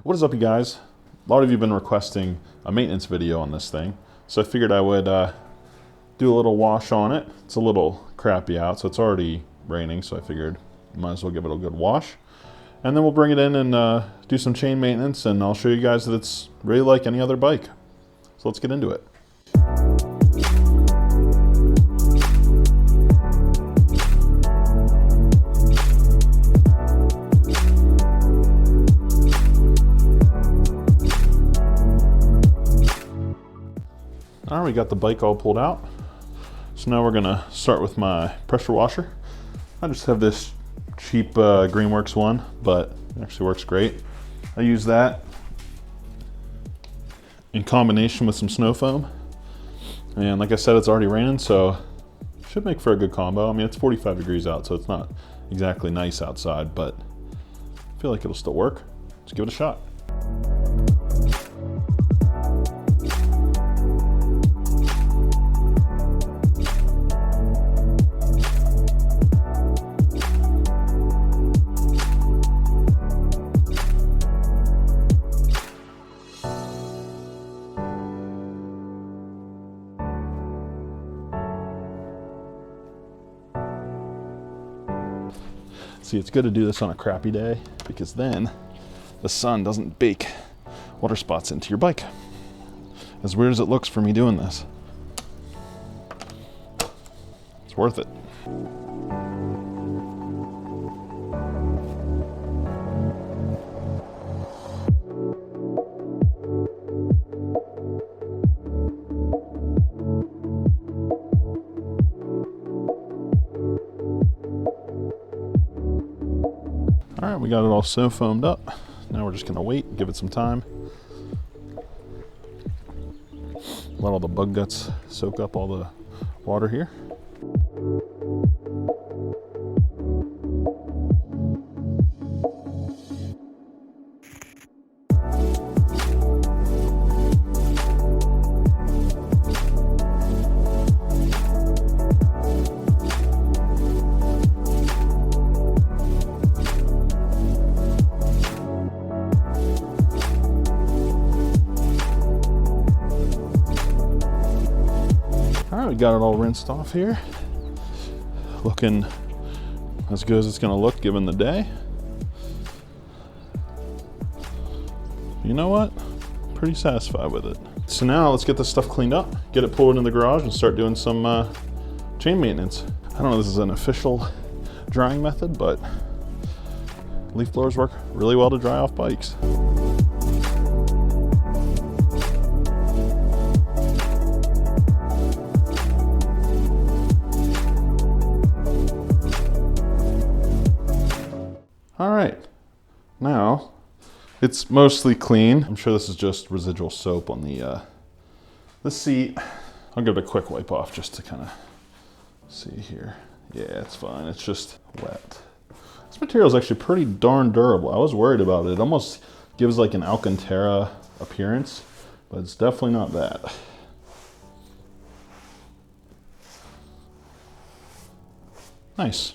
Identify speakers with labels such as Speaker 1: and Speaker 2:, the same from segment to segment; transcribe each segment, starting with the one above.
Speaker 1: What is up, you guys? A lot of you have been requesting a maintenance video on this thing, so I figured I would do a little wash on it. It's a little crappy out, so it's already raining, so I figured might as well give it a good wash. And then we'll bring it in and do some chain maintenance, and I'll show you guys that it's really like any other bike. So let's get into it. All right, we got the bike all pulled out. So now we're gonna start with my pressure washer. I just have this cheap Greenworks one, but it actually works great. I use that in combination with some snow foam. And like I said, it's already raining, so it should make for a good combo. I mean, it's 45 degrees out, so it's not exactly nice outside, but I feel like it'll still work. Let's give it a shot. See, it's good to do this on a crappy day because then the sun doesn't bake water spots into your bike. As weird as it looks for me doing this, it's worth it. All right, we got it all snow foamed up. Now we're just gonna wait, give it some time. Let all the bug guts soak up all the water here. We got it all rinsed off here. Looking as good as it's gonna look given the day. You know what? Pretty satisfied with it. So now let's get this stuff cleaned up, get it pulled in the garage and start doing some chain maintenance. I don't know if this is an official drying method, but leaf blowers work really well to dry off bikes. All right, now it's mostly clean. I'm sure this is just residual soap on the seat. I'll give it a quick wipe off just to kind of see here. Yeah, it's fine, it's just wet. This material is actually pretty darn durable. I was worried about it. It almost gives like an Alcantara appearance, but it's definitely not that. Nice.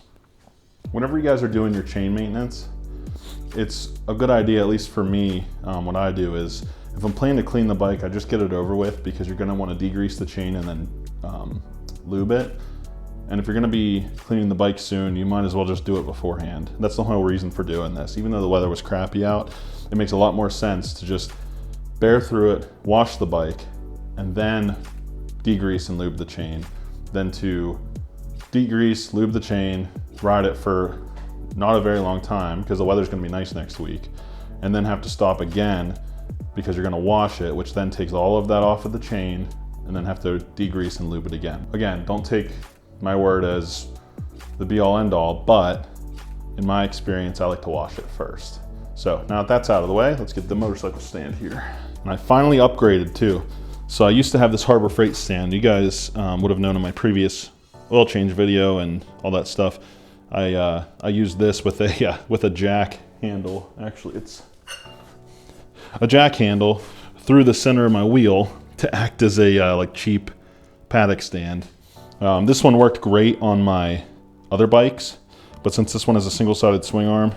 Speaker 1: Whenever you guys are doing your chain maintenance, it's a good idea, at least for me, what I do is, if I'm planning to clean the bike, I just get it over with because you're gonna wanna degrease the chain and then lube it. And if you're gonna be cleaning the bike soon, you might as well just do it beforehand. That's the whole reason for doing this. Even though the weather was crappy out, it makes a lot more sense to just bear through it, wash the bike, and then degrease and lube the chain, than to degrease, lube the chain, ride it for not a very long time because the weather's gonna be nice next week, and then have to stop again because you're gonna wash it, which then takes all of that off of the chain, and then have to degrease and lube it again. Again, don't take my word as the be all end all, but in my experience, I like to wash it first. So now that that's out of the way, let's get the motorcycle stand here. And I finally upgraded too. So I used to have this Harbor Freight stand. You guys would have known in my previous oil change video and all that stuff. I used this with a jack handle. Actually, it's a jack handle through the center of my wheel to act as a like cheap paddock stand. This one worked great on my other bikes, but since this one has a single-sided swing arm,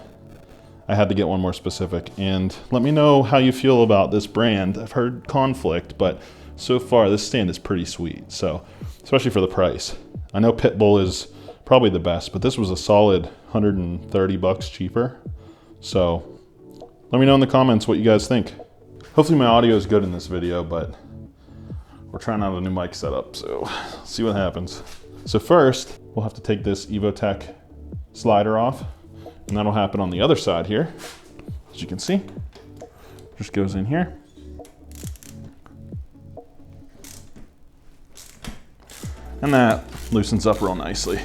Speaker 1: I had to get one more specific. And let me know how you feel about this brand. I've heard conflict, but so far this stand is pretty sweet. So, especially for the price. I know Pitbull is probably the best, but this was a solid 130 bucks cheaper. So let me know in the comments what you guys think. Hopefully my audio is good in this video, but we're trying out a new mic setup, so see what happens. So first, we'll have to take this Evotech slider off, and that'll happen on the other side here. As you can see, just goes in here. And that loosens up real nicely.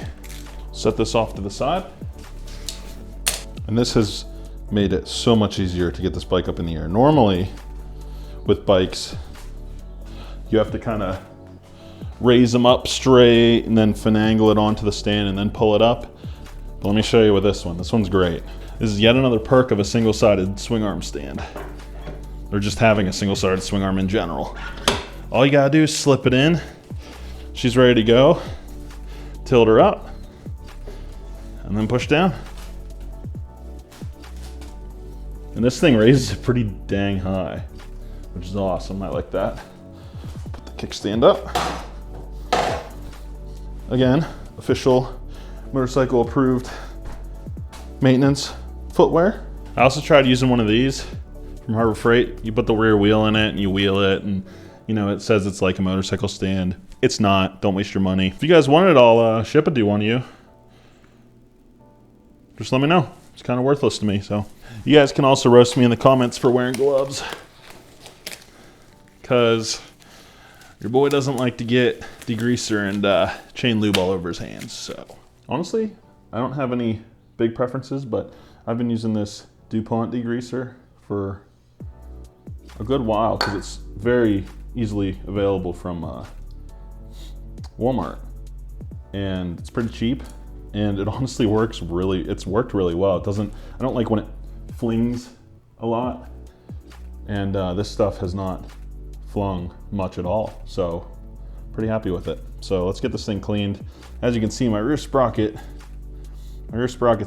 Speaker 1: Set this off to the side. And this has made it so much easier to get this bike up in the air. Normally, with bikes, you have to kind of raise them up straight and then finagle it onto the stand and then pull it up. But let me show you with this one. This one's great. This is yet another perk of a single-sided swing arm stand, or just having a single-sided swing arm in general. All you gotta do is slip it in. She's ready to go. Tilt her up and then push down. And this thing raises it pretty dang high, which is awesome. I like that. Put the kickstand up. Again, official motorcycle approved maintenance footwear. I also tried using one of these from Harbor Freight. You put the rear wheel in it and you wheel it, and you know, it says it's like a motorcycle stand. It's not. Don't waste your money. If you guys want it, I'll ship it to one of you. Just let me know. It's kind of worthless to me, so. You guys can also roast me in the comments for wearing gloves, because your boy doesn't like to get degreaser and chain lube all over his hands. So honestly, I don't have any big preferences, but I've been using this DuPont degreaser for a good while because it's very easily available from Walmart, and it's pretty cheap, and it honestly works it's worked really well. It doesn't, I don't like when it flings a lot, and this stuff has not flung much at all, so pretty happy with it. So let's get this thing cleaned. As you can see, my rear sprocket's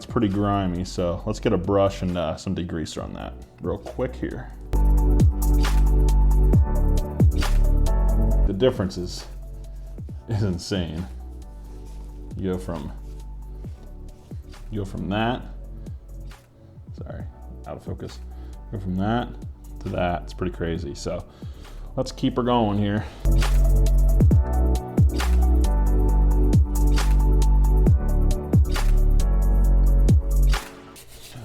Speaker 1: pretty grimy, so let's get a brush and some degreaser on that real quick here. The difference is insane. You go from that, sorry, out of focus. Go from that to that. It's pretty crazy. So let's keep her going here.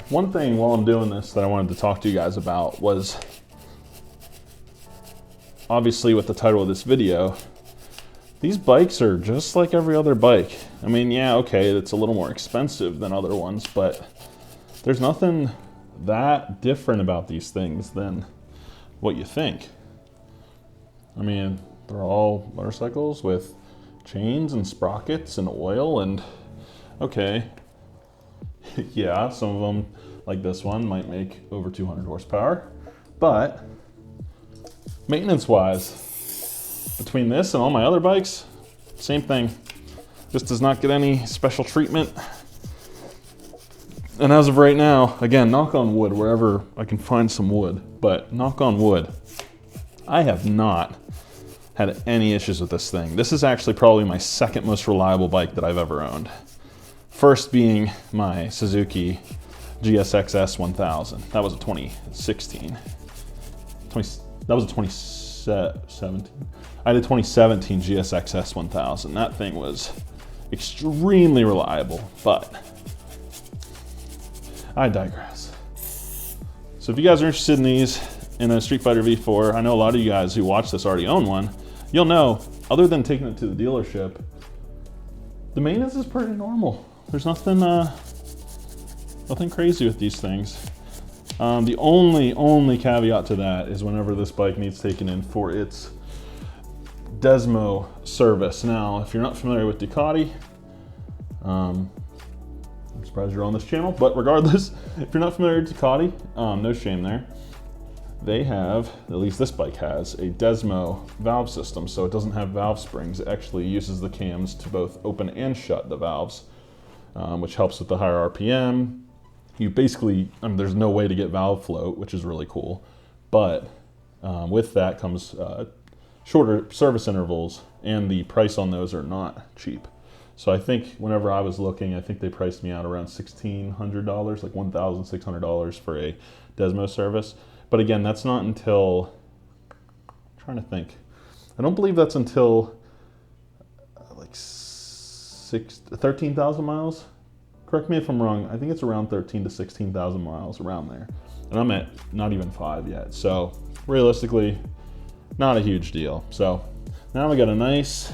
Speaker 1: One thing while I'm doing this that I wanted to talk to you guys about was, obviously with the title of this video, these bikes are just like every other bike. I mean, yeah, okay, it's a little more expensive than other ones, but there's nothing that different about these things than what you think. I mean, they're all motorcycles with chains and sprockets and oil, and okay, yeah, some of them, like this one, might make over 200 horsepower, but maintenance-wise, between this and all my other bikes, same thing. This does not get any special treatment. And as of right now, again, knock on wood, wherever I can find some wood, but knock on wood, I have not had any issues with this thing. This is actually probably my second most reliable bike that I've ever owned. First being my Suzuki GSX-S 1000. That was a 2016. That was a 2017. I had a 2017 GSX-S 1000. That thing was extremely reliable, but I digress. So if you guys are interested in these, in a Streetfighter V4, I know a lot of you guys who watch this already own one. You'll know, other than taking it to the dealership, the maintenance is pretty normal. There's nothing crazy with these things. The only caveat to that is whenever this bike needs taken in for its Desmo service. Now, if you're not familiar with Ducati, I'm surprised you're on this channel, but regardless, if you're not familiar with Ducati, no shame there. They have, at least this bike has, a Desmo valve system, so it doesn't have valve springs. It actually uses the cams to both open and shut the valves, which helps with the higher RPM, you basically, I mean, there's no way to get valve float, which is really cool. But with that comes shorter service intervals, and the price on those are not cheap. So I think whenever I was looking, I think they priced me out around $1,600, like $1,600 for a Desmo service. But again, that's not until, I'm trying to think. I don't believe that's until like 13,000 miles. Correct me if I'm wrong. I think it's around 13 to 16,000 miles, around there. And I'm at not even 5 yet. So realistically, not a huge deal. So now we got a nice,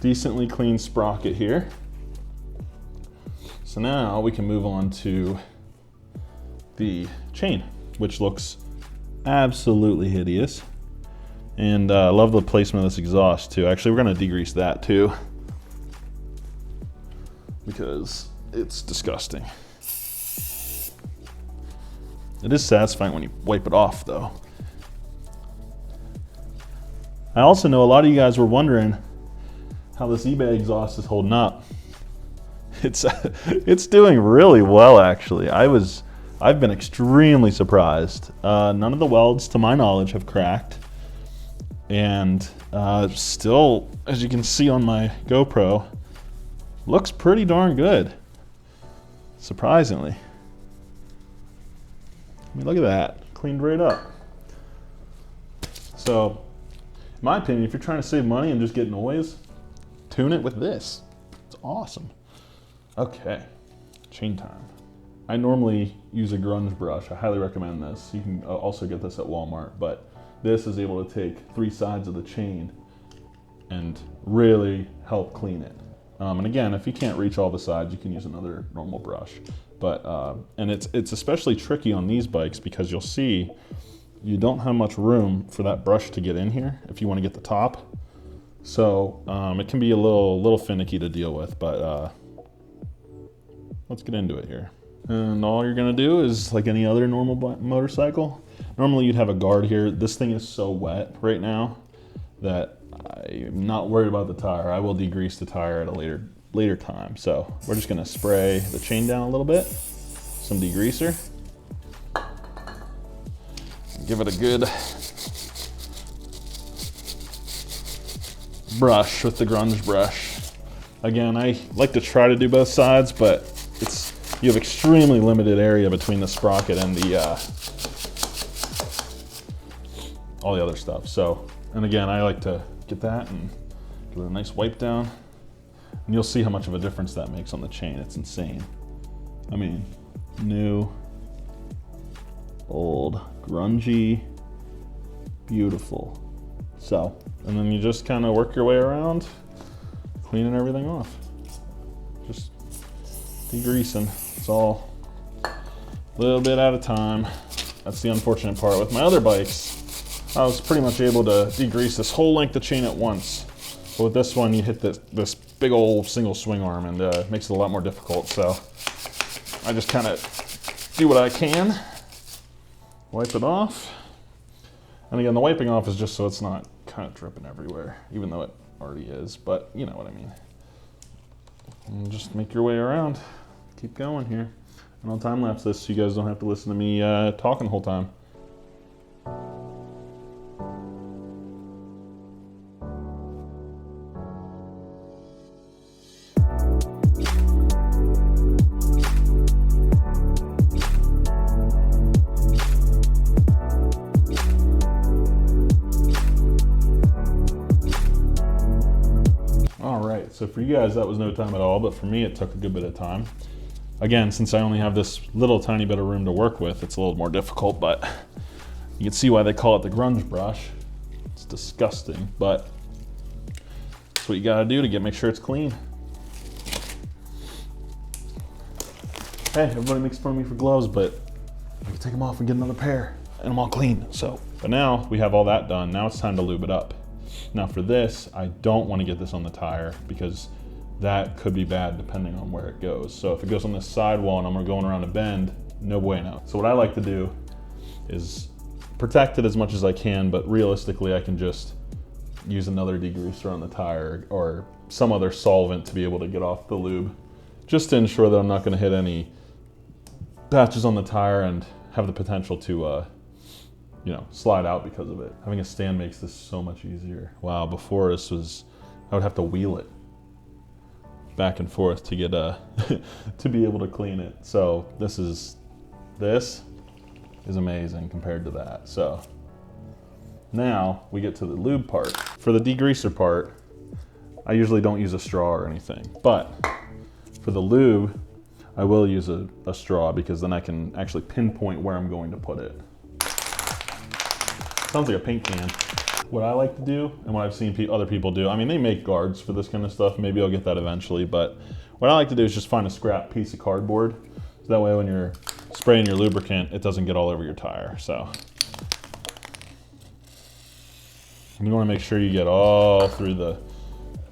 Speaker 1: decently clean sprocket here. So now we can move on to the chain, which looks absolutely hideous. And I love the placement of this exhaust too. Actually, we're gonna degrease that too, because it's disgusting. It is satisfying when you wipe it off though. I also know a lot of you guys were wondering how this eBay exhaust is holding up. It's doing really well actually. I've been extremely surprised. None of the welds to my knowledge have cracked. And still, as you can see on my GoPro, looks pretty darn good, surprisingly. I mean, look at that, cleaned right up. So, in my opinion, if you're trying to save money and just get noise, tune it with this. It's awesome. Okay, chain time. I normally use a grunge brush. I highly recommend this. You can also get this at Walmart, but this is able to take 3 sides of the chain and really help clean it. And again, if you can't reach all the sides, you can use another normal brush. But and it's especially tricky on these bikes because you'll see you don't have much room for that brush to get in here if you want to get the top. So it can be a little finicky to deal with, but let's get into it here. And all you're gonna do is like any other normal motorcycle. Normally you'd have a guard here. This thing is so wet right now that I'm not worried about the tire. I will degrease the tire at a later time. So we're just gonna spray the chain down a little bit, some degreaser. Give it a good brush with the grunge brush. Again, I like to try to do both sides, but you have extremely limited area between the sprocket and the all the other stuff. So, and again, I like to get that and give it a nice wipe down. And you'll see how much of a difference that makes on the chain. It's insane. I mean, new, old, grungy, beautiful. So, and then you just kind of work your way around, cleaning everything off. Just degreasing. It's all a little bit at a time. That's the unfortunate part. With my other bikes, I was pretty much able to degrease this whole length of chain at once. But with this one, you hit this big old single swing arm, and it makes it a lot more difficult. So I just kind of do what I can, wipe it off. And again, the wiping off is just so it's not kind of dripping everywhere, even though it already is, but you know what I mean. And just make your way around. Keep going here. And I'll time lapse this so you guys don't have to listen to me talking the whole time. So for you guys, that was no time at all, but for me, it took a good bit of time. Again, since I only have this little tiny bit of room to work with, it's a little more difficult, but you can see why they call it the grunge brush. It's disgusting, but that's what you gotta do to make sure it's clean. Hey, everybody makes fun of me for gloves, but I can take them off and get another pair, and I'm all clean. So, but now we have all that done. Now it's time to lube it up. Now for this, I don't want to get this on the tire because that could be bad depending on where it goes. So if it goes on this sidewall and I'm going around a bend, no bueno. So what I like to do is protect it as much as I can, but realistically I can just use another degreaser on the tire or some other solvent to be able to get off the lube, just to ensure that I'm not going to hit any patches on the tire and have the potential to, you know, slide out because of it. Having a stand makes this so much easier. Wow, before this was, I would have to wheel it back and forth to get to be able to clean it. So this is amazing compared to that. So now we get to the lube part. For the degreaser part, I usually don't use a straw or anything, but for the lube, I will use a straw because then I can actually pinpoint where I'm going to put it. Sounds like a paint can. What I like to do, and what I've seen other people do, I mean, they make guards for this kind of stuff. Maybe I'll get that eventually, but what I like to do is just find a scrap piece of cardboard. So that way when you're spraying your lubricant, it doesn't get all over your tire, so. And you wanna make sure you get all through the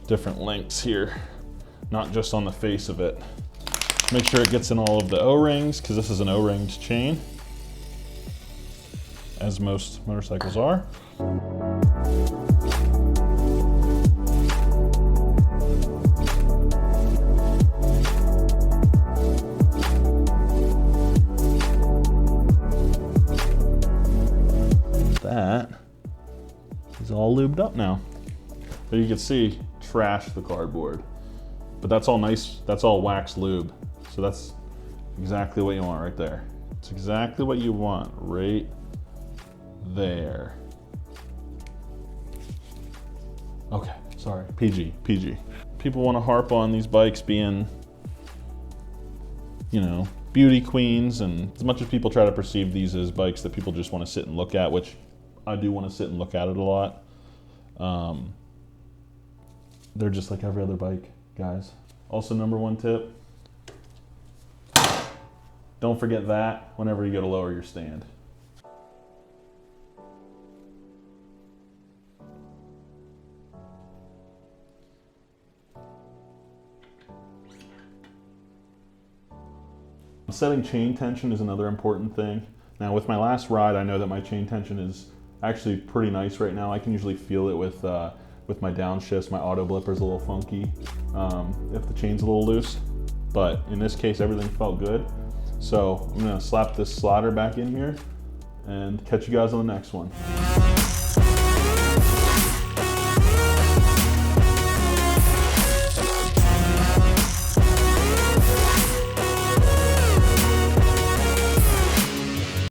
Speaker 1: different lengths here, not just on the face of it. Make sure it gets in all of the O-rings, because this is an O-ringed chain, as most motorcycles are. That is all lubed up now. But you can see, trash the cardboard. But that's all nice, that's all wax lube. So that's exactly what you want right there. It's exactly what you want right there. Okay, sorry, PG. People want to harp on these bikes being, you know, beauty queens, and as much as people try to perceive these as bikes that people just want to sit and look at, which I do want to sit and look at it a lot, they're just like every other bike, guys. Also, #1 tip, don't forget that whenever you go to lower your stand. Setting chain tension is another important thing. Now with my last ride, I know that my chain tension is actually pretty nice right now. I can usually feel it with my downshifts. My auto blipper's a little funky if the chain's a little loose. But in this case, everything felt good. So I'm gonna slap this slider back in here and catch you guys on the next one.